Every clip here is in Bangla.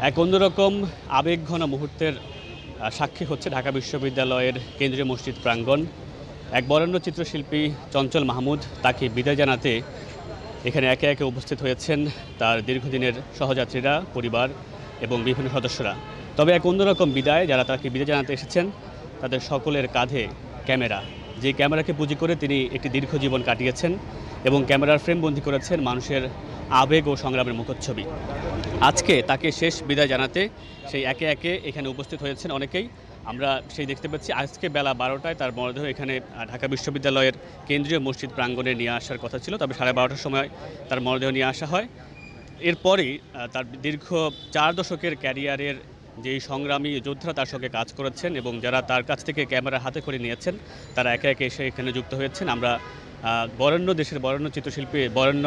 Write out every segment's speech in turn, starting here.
এক অন্যরকম আবেগঘন মুহূর্তের সাক্ষী হচ্ছে ঢাকা বিশ্ববিদ্যালয়ের কেন্দ্রীয় মসজিদ প্রাঙ্গণ। এক বরেণ্য চিত্রশিল্পী চঞ্চল মাহমুদ তাকে বিদায় জানাতে এখানে একে একে উপস্থিত হয়েছেন তার দীর্ঘদিনের সহযাত্রীরা, পরিবার এবং বিভিন্ন সদস্যরা। তবে এক অন্যরকম বিদায়, যারা তাকে বিদায় জানাতে এসেছেন তাদের সকলের কাঁধে ক্যামেরা, যে ক্যামেরাকে পুঁজি করে তিনি একটি দীর্ঘ জীবন কাটিয়েছেন এবং ক্যামেরার ফ্রেমবন্দি করেছেন মানুষের আবেগ ও সংগ্রামের মুখচ্ছবি। আজকে তাকে শেষ বিদায় জানাতে সেই একে একে এখানে উপস্থিত হয়েছেন অনেকেই। আমরা সেই দেখতে পাচ্ছি আজকে বেলা 12টায় তার মরদেহ এখানে ঢাকা বিশ্ববিদ্যালয়ের কেন্দ্রীয় মসজিদ প্রাঙ্গণে নিয়ে আসার কথা ছিল, তবে 12:30টার সময় তার মরদেহ নিয়ে আসা হয়। এরপরই তার দীর্ঘ 4 দশকের ক্যারিয়ারের যেই সংগ্রামী যোদ্ধারা তার সঙ্গে কাজ করেছেন এবং যারা তার কাছ থেকে ক্যামেরা হাতে করে নিয়েছেন, তারা একে একে এসে এখানে যুক্ত হয়েছেন। আমরা দেশের বরেণ্য চিত্রশিল্পী, বরেণ্য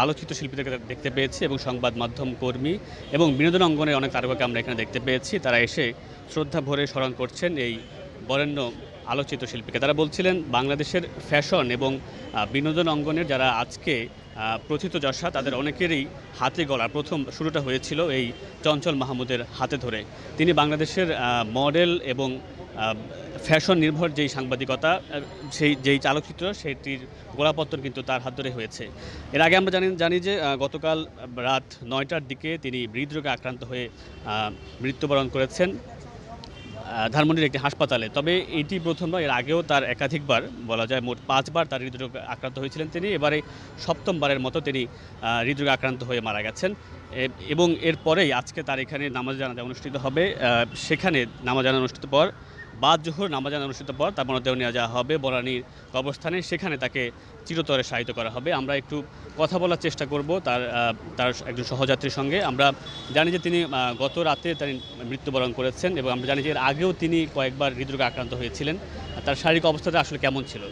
আলোকচিত্র শিল্পীদেরকে দেখতে পেয়েছি এবং সংবাদ মাধ্যম কর্মী এবং বিনোদন অঙ্গনের অনেক তারকাকে আমরা এখানে দেখতে পেয়েছি। তারা এসে শ্রদ্ধা ভরে স্মরণ করছেন এই বরেণ্য আলোকচিত্র শিল্পীকে। তারা বলছিলেন বাংলাদেশের ফ্যাশন এবং বিনোদন অঙ্গনের যারা আজকে প্রথিতযশা, তাদের অনেকেরই হাতে গড়া প্রথম শুরুটা হয়েছিল এই চঞ্চল মাহমুদের হাতে ধরে। তিনি বাংলাদেশের মডেল এবং ফ্যাশন নির্ভর যেই সাংবাদিকতা, যেই চালকচিত্র, সেটির গোড়াপত্তন কিন্তু তার হাত ধরে হয়েছে। এর আগে আমরা জানি যে গতকাল রাত 9টার দিকে তিনি হৃদরোগে আক্রান্ত হয়ে মৃত্যুবরণ করেছেন ধানমন্ডির একটি হাসপাতালে। তবে এটি প্রথম নয়, এর আগেও তার একাধিকবার, বলা যায় মোট 5বার তার হৃদরোগে আক্রান্ত হয়েছিলেন তিনি। এবারে 7মবারের মতো তিনি হৃদরোগে আক্রান্ত হয়ে মারা গেছেন এবং এরপরেই আজকে তার এখানে নামাজ জানাজা অনুষ্ঠিত হবে। সেখানে নামাজ জানাজা অনুষ্ঠিত পর বাদ জোহর নামাজ জানাজা অনুষ্ঠিত পর তার মরদেহ নিয়ে যাওয়া হবে বনানীর কবরস্থানে, সেখানে তাকে চিরতরে শায়িত করা হবে। আমরা একটু কথা বলার চেষ্টা করব তার একজন সহযাত্রীর সঙ্গে। আমরা জানি যে তিনি গত রাতে তিনি মৃত্যুবরণ করেছেন এবং আমরা জানি যে এর আগেও তিনি কয়েকবার হৃদরোগে আক্রান্ত হয়েছিলেন। তার শারীরিক অবস্থাটা আসলে কেমন ছিল?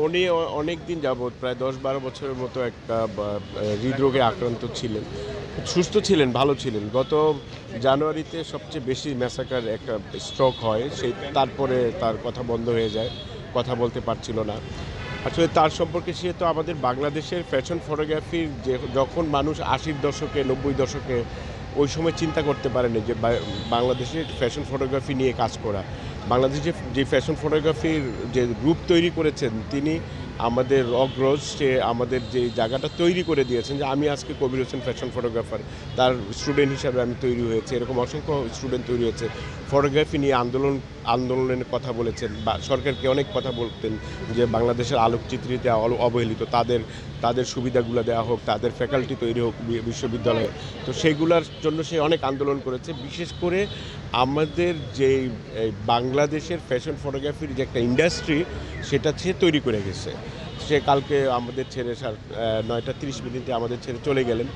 উনি অনেক দিন যাবৎ, প্রায় 10-12 বছরের মতো একটা হৃদরোগে আক্রান্ত ছিলেন। সুস্থ ছিলেন, ভালো ছিলেন। গত জানুয়ারিতে সবচেয়ে বেশি ম্যাসাকার একটা স্ট্রোক হয়, তারপরে তার কথা বন্ধ হয়ে যায়, কথা বলতে পারছিল না। আসলে তার সম্পর্কে সে তো আমাদের বাংলাদেশের ফ্যাশন ফটোগ্রাফির যখন মানুষ 80-র দশকে, 90 দশকে ওই সময় চিন্তা করতে পারেনি যে বাংলাদেশের ফ্যাশন ফটোগ্রাফি নিয়ে কাজ করা। বাংলাদেশে যে ফ্যাশন ফটোগ্রাফির যে রূপ তৈরি করেছেন তিনি, আমাদের অগ্রজ, সে আমাদের যে জায়গাটা তৈরি করে দিয়েছেন। যে আমি আজকে কবির হোসেন ফ্যাশন ফটোগ্রাফার, তার স্টুডেন্ট হিসাবে আমি তৈরি হয়েছে। এরকম অসংখ্য স্টুডেন্ট তৈরি হয়েছে। ফটোগ্রাফি নিয়ে আন্দোলনের কথা বলেছেন বা সরকারকে অনেক কথা বলতেন যে বাংলাদেশের আলোকচিত্রীতে অবহেলিত, তাদের সুবিধাগুলো দেওয়া হোক, তাদের ফ্যাকাল্টি তৈরি হোক বিশ্ববিদ্যালয়ে। তো সেইগুলোর জন্য সে অনেক আন্দোলন করেছে। বিশেষ করে আমাদের যে বাংলাদেশের ফ্যাশন ফটোগ্রাফির যে একটা ইন্ডাস্ট্রি, সেটা সে তৈরি করে গেছে। সে কালকে আমাদের ছেড়ে 9:30 আমাদের ছেড়ে চলে গেলেন।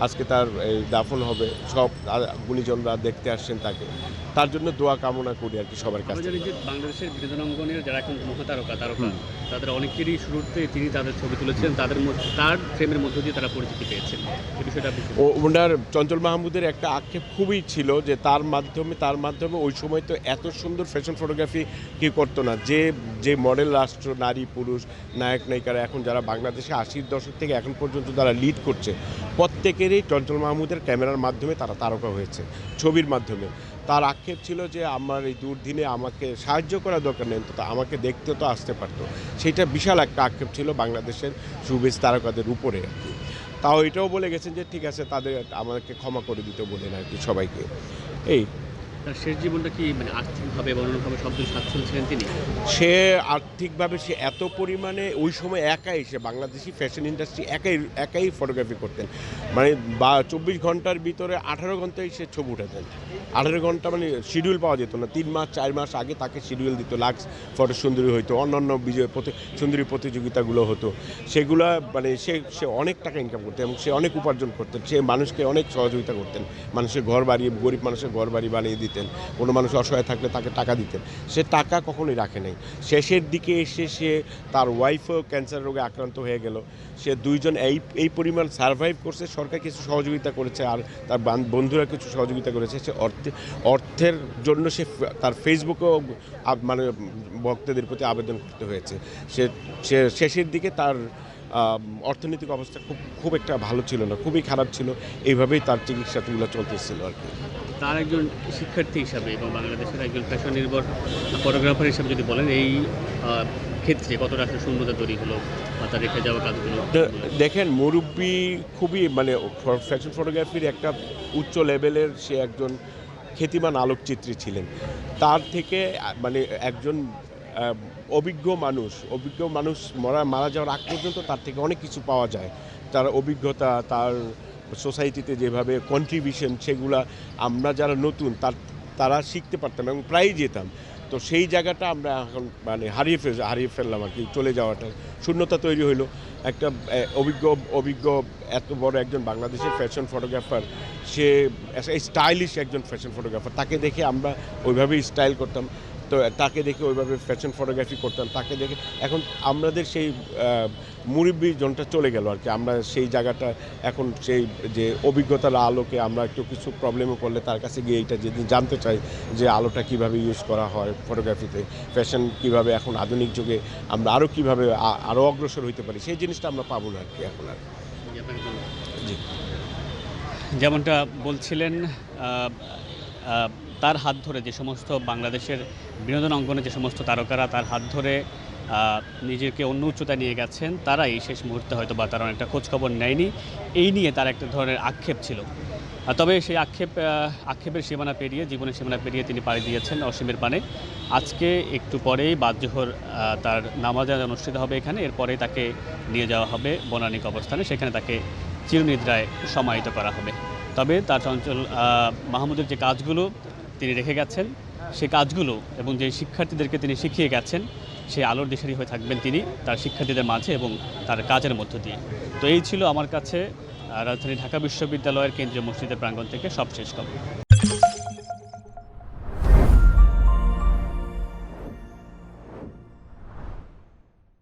আজকে তার দাফন হবে। সব গুণীজনরা দেখতে আসছেন তাকে। তার জন্য দোয়া কামনা করি আর কি সবার কাছে। বাংলাদেশের বিনোদন অঙ্গনের যারা এখন মহাতারকা, তাদের অনেকেরই শুরুতে তিনি তাদের ছবি তুলেছেন, তার ফ্রেমের মধ্য দিয়ে তারা পরিচিতি পেয়েছেন। এই বিষয়টা ওনার চঞ্চল মাহমুদের একটা আক্ষেপ খুবই ছিল যে তার মাধ্যমে ওই সময় তো এত সুন্দর ফ্যাশন ফটোগ্রাফি কি করতো না। যে মডেল রাষ্ট্র, নারী পুরুষ, নায়ক নায়িকারা এখন যারা বাংলাদেশে 80-র দশক থেকে এখন পর্যন্ত যারা লিড করছে, প্রত্যেকেরই চঞ্চল মাহমুদের ক্যামেরার মাধ্যমে তারা তারকা হয়েছে, ছবির মাধ্যমে। তার আক্ষেপ ছিল যে আমার এই দুর্দিনে আমাকে সাহায্য করার দরকার নেই, তো আমাকে দেখতে তো আসতে পারতো। সেইটা বিশাল একটা আক্ষেপ ছিল বাংলাদেশের শুভেচ্ছা তারকাদের উপরে আর কি। তাও এটাও বলে গেছেন যে ঠিক আছে, আমাকে ক্ষমা করে দিতে বলেন আর কি সবাইকে। এই তার শেষ জীবনটা কি আর্থিকভাবে এবং অন্যভাবে সব দিন সচ্ছল ছিলেন তিনি? সে আর্থিকভাবে সে এত পরিমাণে ওই সময় একাই, সে বাংলাদেশি ফ্যাশন ইন্ডাস্ট্রি একাই ফটোগ্রাফি করতেন। মানে 24 ঘন্টার ভিতরে 18 ঘন্টায় সে ছবি উঠাতেন। 18 ঘন্টা মানে শিডিউল পাওয়া যেত না। 3 মাস 4 মাস আগে তাকে শিডিউল দিত। লাক্স ফটো সুন্দরী হইতো, অন্যান্য সুন্দরী প্রতিযোগিতাগুলো হতো। সেগুলো মানে সে অনেক টাকা ইনকাম করতেন এবং সে অনেক উপার্জন করতেন। সে মানুষকে অনেক সহযোগিতা করতেন। মানুষের ঘর বাড়ি, গরিব মানুষের ঘর বাড়ি বানিয়ে দিতেন। কোনো মানুষ অসহায় থাকলে তাকে টাকা দিতেন। সে টাকা কখনোই রাখে নাই। শেষের দিকে এসে সে, তার ওয়াইফও ক্যান্সার রোগে আক্রান্ত হয়ে গেল। সে দুইজন এই পরিমাণ সারভাইভ করছে। সরকার কিছু সহযোগিতা করেছে আর তার বন্ধুরা কিছু সহযোগিতা করেছে। সে অর্থের জন্য সে তার ফেসবুকেও মানে ভক্তদের প্রতি আবেদন করতে হয়েছে। সে শেষের দিকে তার অর্থনৈতিক অবস্থা খুব একটা ভালো ছিল না, খুবই খারাপ ছিল। এইভাবেই তার চিকিৎসাগুলো চলতেছিল আর কি। তার একজন শিক্ষার্থী হিসাবে এবং বাংলাদেশের একজন ফ্যাশন নির্ভর ফটোগ্রাফার হিসাবে যদি বলেন এই ক্ষেত্রে কতটা আসলে শূন্যতা তৈরি হলো বা তার রেখে যাওয়া কাজগুলো? দেখেন, মুরব্বি খুবই মানে ফ্যাশন ফটোগ্রাফির একটা উচ্চ লেভেলের সে একজন খ্যাতিমান আলোকচিত্রী ছিলেন। তার থেকে মানে একজন অভিজ্ঞ মানুষ মারা যাওয়ার আগ পর্যন্ত তার থেকে অনেক কিছু পাওয়া যায়। তার অভিজ্ঞতা, তার সোসাইটিতে যেভাবে কন্ট্রিবিউশন, সেগুলা আমরা যারা নতুন তারা শিখতে পারতাম এবং প্রায়ই যেতাম। তো সেই জায়গাটা আমরা এখন মানে হারিয়ে ফেললাম আর কি। চলে যাওয়াটা শূন্যতা তৈরি হইলো। একটা অভিজ্ঞ এত বড় একজন বাংলাদেশের ফ্যাশন ফটোগ্রাফার, সে স্টাইলিশ একজন ফ্যাশন ফটোগ্রাফার, তাকে দেখে আমরা ওইভাবেই স্টাইল করতাম। তো তাকে দেখে ওইভাবে ফ্যাশন ফটোগ্রাফি করতাম। তাকে দেখে এখন আমাদের সেই মুরব্বি জনটা চলে গেল আর কি। আমরা সেই জায়গাটা এখন সেই যে অভিজ্ঞতার আলোকে আমরা একটু কিছু প্রবলেমে পড়লে তার কাছে গিয়ে এইটা যেদিন জানতে চাই যে আলোটা কিভাবে ইউজ করা হয় ফটোগ্রাফিতে, ফ্যাশন কিভাবে এখন আধুনিক যুগে আমরা আরও কীভাবে আরও অগ্রসর হইতে পারি, সেই জিনিসটা আমরা পাবো না আর কি এখন আর। জি, যেমনটা বলছিলেন তার হাত ধরে যে সমস্ত বাংলাদেশের বিনোদন অঙ্গনে যে সমস্ত তারকারা তার হাত ধরে নিজেকে অন্য উচ্চতায় নিয়ে গেছেন, তারা এই শেষ মুহূর্তে হয়তো বা তারা অনেকটা খোঁজখবর নেয়নি। এই নিয়ে তার একটা ধরনের আক্ষেপ ছিল। তবে সেই আক্ষেপের সীমানা পেরিয়ে, জীবনের সীমানা পেরিয়ে তিনি পাড়ি দিয়েছেন অসীমের পানে। আজকে একটু পরেই বাদ-জোহর তার নামাজ অনুষ্ঠিত হবে এখানে। এরপরেই তাকে নিয়ে যাওয়া হবে বনানী কবরস্থানে, সেখানে তাকে চিরনিদ্রায় সমাহিত করা হবে। তবে তার চঞ্চল মাহমুদের যে কাজগুলো তিনি রেখে গেছেন, সেই কাজগুলো এবং যে শিক্ষার্থীদেরকে তিনি শিখিয়ে গেছেন, সেই আলোর দিশারি হয়ে থাকবেন তিনি তার শিক্ষার্থীদের মাঝে এবং তার কাজের মধ্য দিয়ে। তো এই ছিল আমার কাছে রাজধানী ঢাকা বিশ্ববিদ্যালয়ের কেন্দ্রীয় মসজিদের প্রাঙ্গণ থেকে সবশেষ খবর।